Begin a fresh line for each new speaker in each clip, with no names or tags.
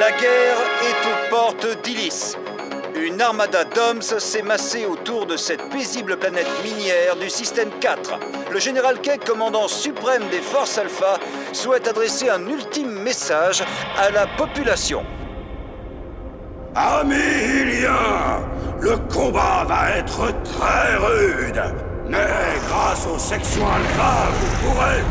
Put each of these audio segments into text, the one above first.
La guerre est aux portes d'Illis. Une armada d'hommes s'est massée autour de cette paisible planète minière du système 4. Le général Keg, commandant suprême des forces Alpha, souhaite adresser un ultime message à la population.
Amis Iliens, le combat va être très rude. Mais grâce aux sections Alpha, vous pourrez...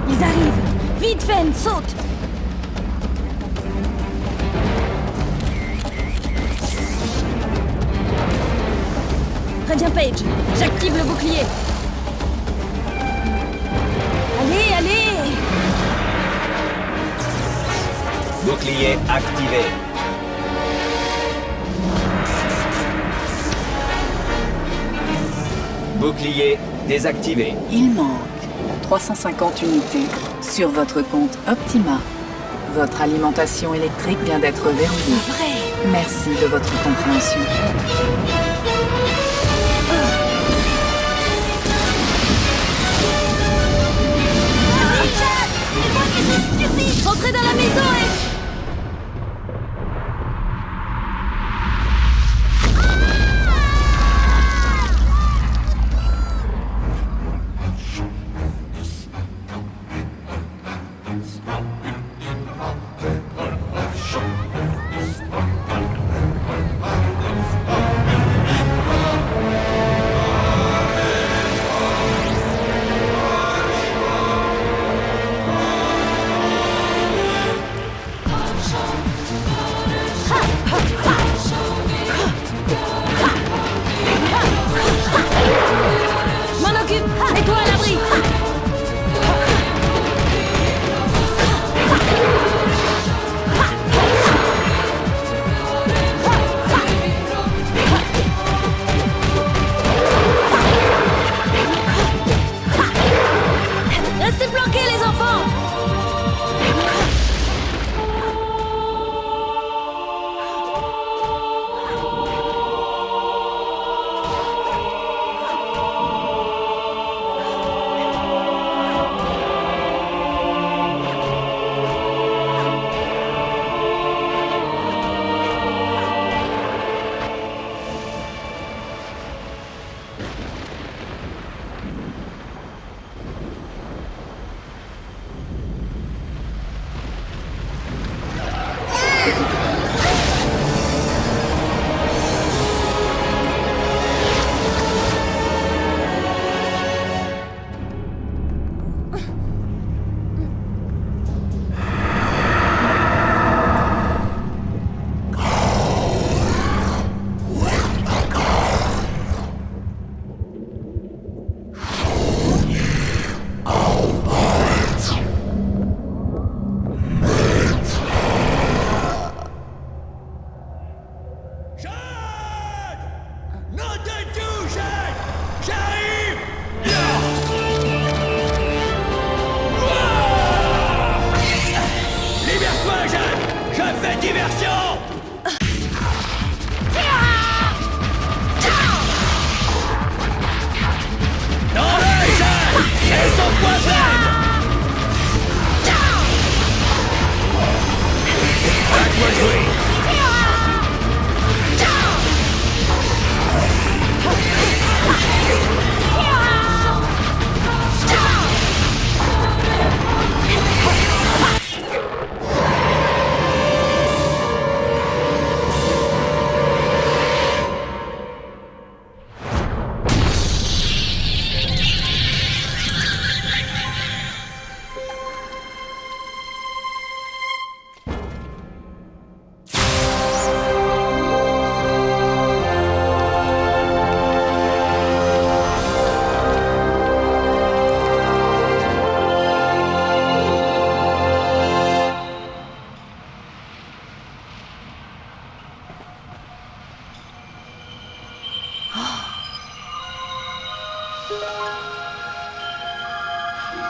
Ils arrivent! Vite, Fen, saute! Préviens Paige, j'active le bouclier. Allez, allez!
Bouclier activé. Bouclier désactivé.
Il manque 350 unités sur votre compte Optima. Votre alimentation électrique vient d'être verrouillée.
Vrai!
Merci de votre compréhension.
Richard! Dis-moi que c'est stupide! Rentrez dans la maison et...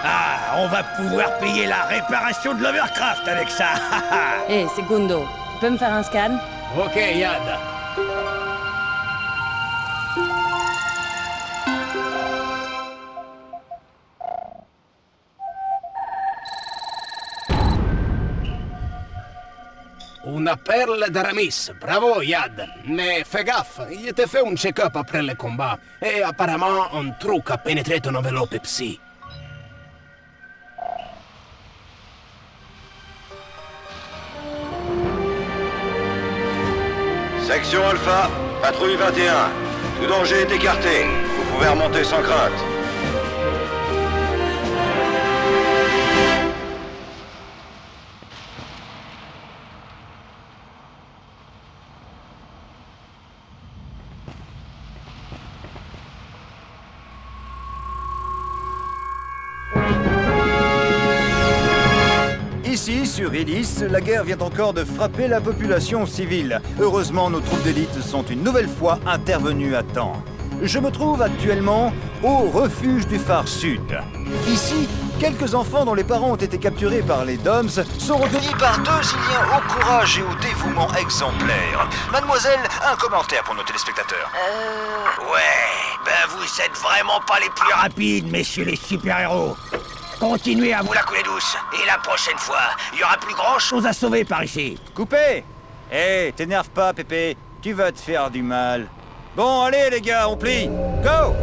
Ah, on va pouvoir payer la réparation de l'Overcraft avec ça.
Hé, Segundo, tu peux me faire un scan?
Ok, Yad. Una perle d'Aramis, bravo Yad. Mais fais gaffe, il était fait un check-up après le combat. Et apparemment, un truc a pénétré ton enveloppe psy.
Section Alpha, patrouille 21. Tout danger est écarté. Vous pouvez remonter sans crainte.
Ici, sur Illis, la guerre vient encore de frapper la population civile. Heureusement, nos troupes d'élite sont une nouvelle fois intervenues à temps. Je me trouve actuellement au refuge du phare sud. Ici, quelques enfants dont les parents ont été capturés par les Doms sont recueillis par deux Iliens au courage et au dévouement exemplaire. Mademoiselle, un commentaire pour nos téléspectateurs.
Ouais, ben vous êtes vraiment pas les plus rapides, messieurs les super-héros. Continuez à vous la couler douce, et la prochaine fois, il y aura plus grand-chose à sauver par ici.
Coupé! Hé, t'énerve pas, Pépé. Tu vas te faire du mal. Bon, allez, les gars, on plie. Go!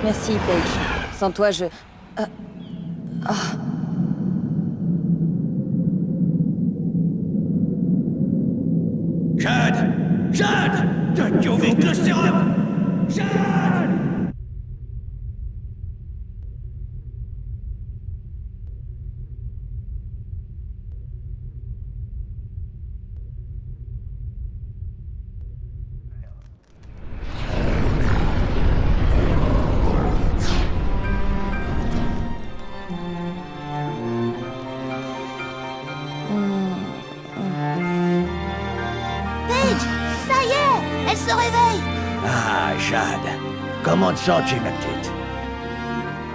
Merci, Paige. Sans toi, je...
Jade! Jade! Tu ouvres le sérum! Jade!
Paige, ça y est, elle se réveille.
Ah, Jade. Comment te sens-tu, ma petite?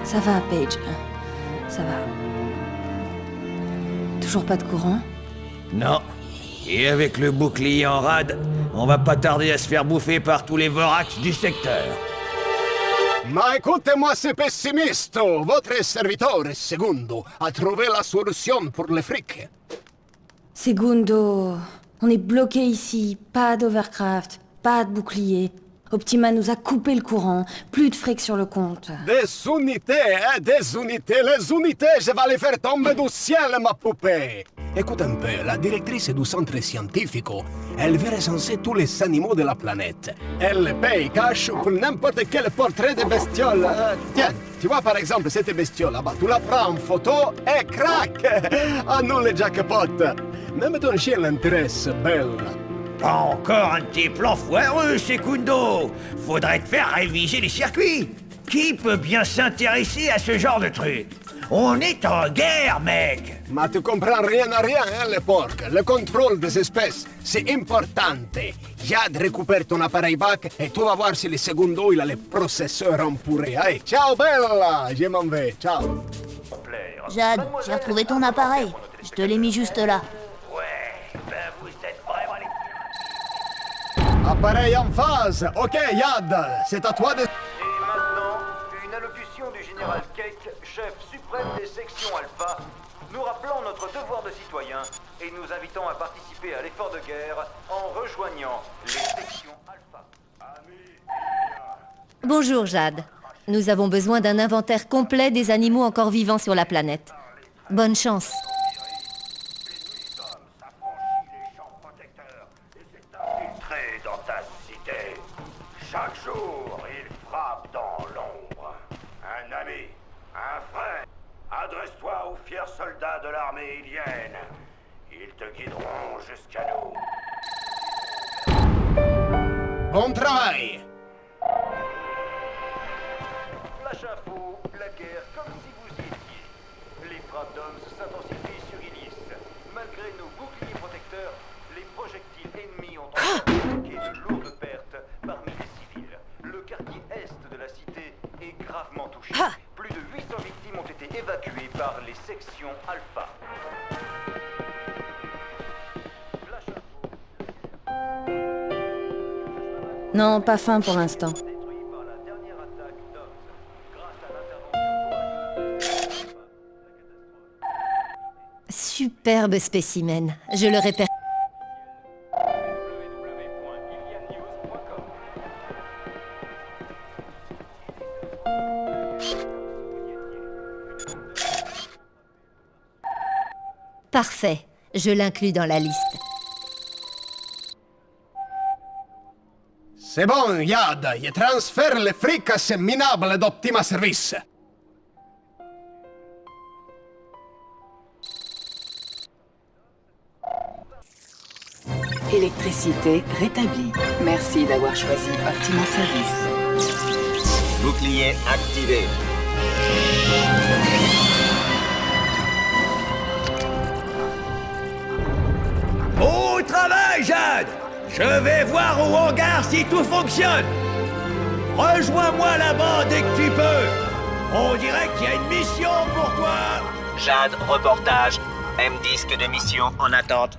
Ça va, Paige. Ça va. Toujours pas de courant?
Non. Et avec le bouclier en rade, on va pas tarder à se faire bouffer par tous les vorax du secteur.
Ma écoutez-moi, c'est pessimiste. Votre serviteur, Segundo, a trouvé la solution pour les frics.
Segundo, on est bloqué ici. Pas d'Overcraft, pas de bouclier. Optima nous a coupé le courant. Plus de fric sur le compte.
Des unités, hein, des unités. Les unités, je vais les faire tomber du ciel, ma poupée. Écoute un peu, la directrice du centre scientifique, elle veut recenser tous les animaux de la planète. Elle paye cash pour n'importe quel portrait de bestiole. Tiens, tu vois par exemple cette bestiole là-bas, tu la prends en photo et crac. Annule le jackpot. Même ton chien l'intéresse, belle.
Pas encore un petit plan foireux, Segundo. Faudrait te faire réviser les circuits. Qui peut bien s'intéresser à ce genre de truc? On est en guerre, mec.
Mais tu comprends rien à rien, hein, les porcs. Le contrôle des espèces, c'est important. Jade récupère ton appareil back et tu vas voir si le Segundo, il a les processeurs empourrés. Allez, ciao, bella. Je m'en vais, ciao.
Jade, j'ai retrouvé ton appareil. Je te l'ai mis juste là.
Ouais, ben vous êtes vraiment les...
Appareil en phase. Ok, Yad, c'est à toi de...
Et maintenant, une allocution du général Cake, chef suprême des sections Alpha, nous rappelant notre devoir de citoyen et nous invitant à participer à l'effort de guerre en rejoignant les sections Alpha.
Bonjour Jade. Nous avons besoin d'un inventaire complet des animaux encore vivants sur la planète. Bonne chance.
Infiltré dans ta cité. Chaque jour, il frappe dans l'ombre. Un ami, un frère. Adresse-toi aux fiers soldats de l'armée ilienne. Ils te guideront jusqu'à nous.
Bon travail.
Flash info, la guerre comme si vous y étiez. Les frappes d'hommes s'intensifient sur Illis. Malgré nos boucliers protecteurs, les projectiles ennemis ont provoqué de lourdes pertes parmi les civils.
section Alpha.
Non, pas fin pour l'instant.
Détruit par la dernière attaque d'Ops. Grâce à l'intervention courageuse.
Superbe spécimen. Je le répète.
www.iliannews.com.
Parfait. Je l'inclus dans la liste.
C'est bon, Yad, je transfère le fric à ce minable d'Optima Service.
Électricité rétablie. Merci d'avoir choisi Optima Service.
Bouclier activé.
Au travail, Jade! Je vais voir au hangar si tout fonctionne. Rejoins-moi là-bas dès que tu peux. On dirait qu'il y a une mission pour toi.
Jade, reportage. M-disque de mission en attente.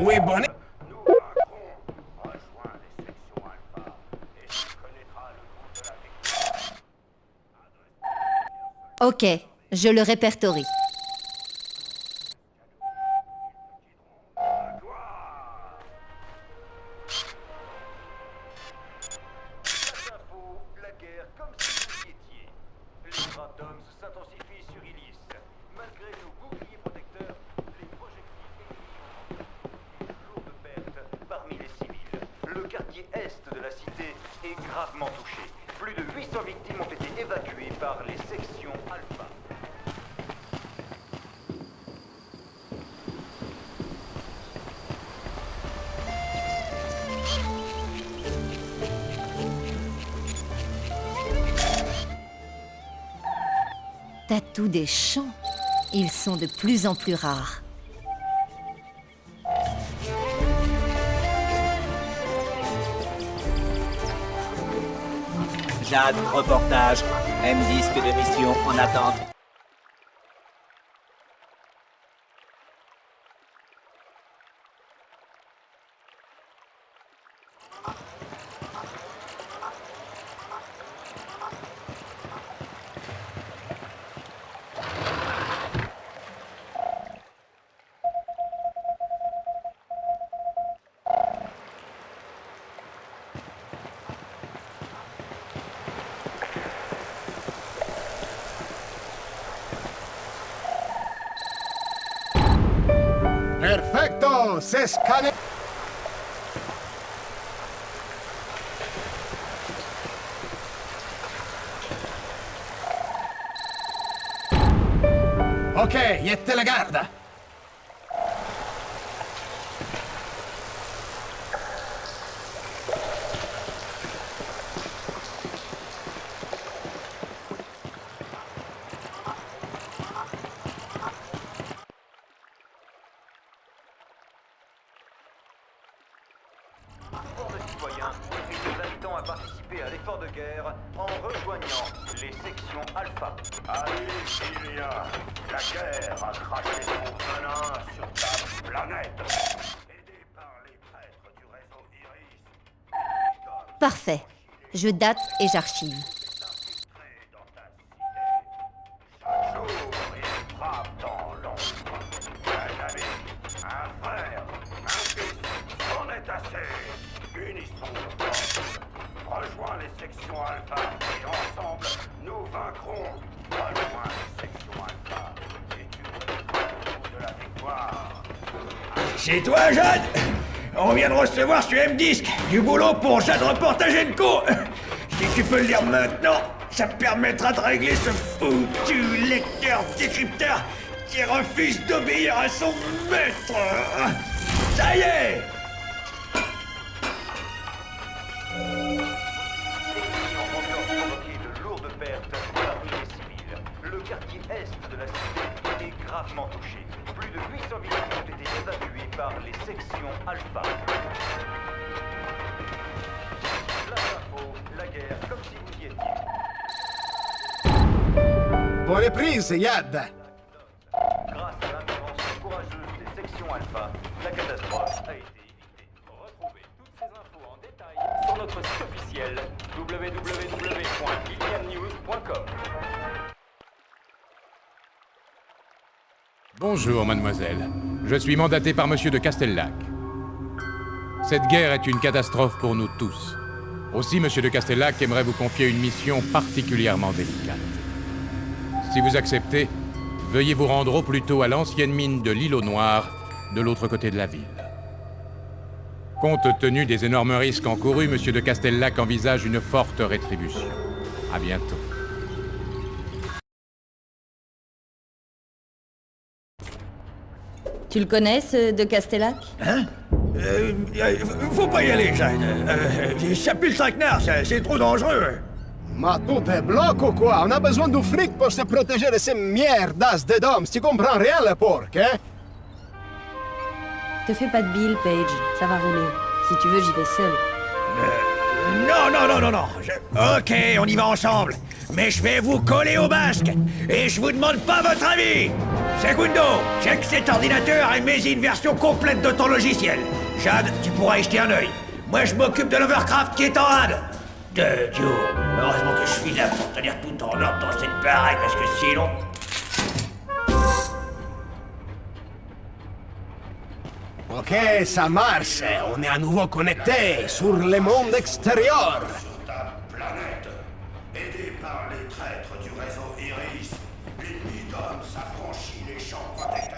Oui, bonnet.
Nous vaincrons. Rejoins les sections Alpha et tu connaîtras le goût de la victoire.
Ok, je le répertorie.
Place info, la guerre comme si vous y étiez. Les frappes d'hommes s'intensifient sur Illis. Malgré nos boucliers protecteurs, les projectiles exigent des jours de pertes parmi les civils. Le quartier est de la cité est gravement touché. Plus de 800 victimes ont été évacuées par les sections Alpha.
Tatou des champs. Ils sont de plus en plus rares.
Jade, reportage. M-disque de mission en attente.
Perfecto, se scanne. Ok, jette la garda.
Pour nos citoyens et nous invitons à participer à l'effort de guerre en rejoignant les sections Alpha. Allez, Ilia, la guerre a craché son venin sur ta planète. Aidé par les prêtres du réseau Iris,
Parfait. Je date et j'archive.
infiltrés dans ta cité. Chaque jour, ils frappent dans l'ombre. Un ami, un frère, un fils, c'en est assez. Unissons-nous ensemble. Rejoins les sections Alpha et ensemble, nous vaincrons. Rejoins les sections Alpha et tu connaîtras le goût de la victoire.
C'est toi, Jade? On vient de recevoir sur M-disque du boulot pour Jade Reportage &Co. Si tu peux le lire maintenant, ça me permettra de régler ce foutu lecteur décrypteur qui refuse d'obéir à son maître. Ça y est!
Ayant encore provoqué de lourdes pertes pour l'armée civile, le quartier est de la cité est gravement touché. Plus de 800 villages ont été évacués par les sections Alpha. La info, la guerre, comme si vous y étiez.
Bonne prise, Yad.
Grâce à l'intervention courageuse des sections Alpha, la catastrophe a été évitée. Retrouvez toutes ces infos en détail sur notre site officiel www.iliamnews.com.
Bonjour, mademoiselle. Je suis mandaté par monsieur de Castellac. Cette guerre est une catastrophe pour nous tous. Aussi, monsieur de Castellac aimerait vous confier une mission particulièrement délicate. Si vous acceptez, veuillez vous rendre au plus tôt à l'ancienne mine de l'îlot Noir, de l'autre côté de la ville. Compte tenu des énormes risques encourus, monsieur de Castellac envisage une forte rétribution. À bientôt.
Tu le connais, ce de Castellac?
Hein? Faut pas y aller, Jeanne. Ça pue le traquenard, c'est trop dangereux.
Ma tout est bloc ou quoi? On a besoin de fric pour se protéger de ces merdas de Doms. Tu comprends rien, le porc, hein?
Te fais pas de bile, Paige. Ça va rouler. Si tu veux, j'y vais seul.
Non. Ok, on y va ensemble. Mais je vais vous coller au basque. Et je vous demande pas votre avis. Segundo, check cet ordinateur et mets-y une version complète de ton logiciel. Jade, tu pourras y jeter un œil. Moi, je m'occupe de l'Overcraft qui est en rade. De Dieu. Heureusement que je suis là pour tenir tout en ordre dans cette baraque, parce que sinon...
Ok, ça marche. On est à nouveau connecté sur le monde extérieur.
Sur ta planète, aidé par les traîtres du réseau Iris, l'ennemi d'homme s'affranchit les champs protecteurs.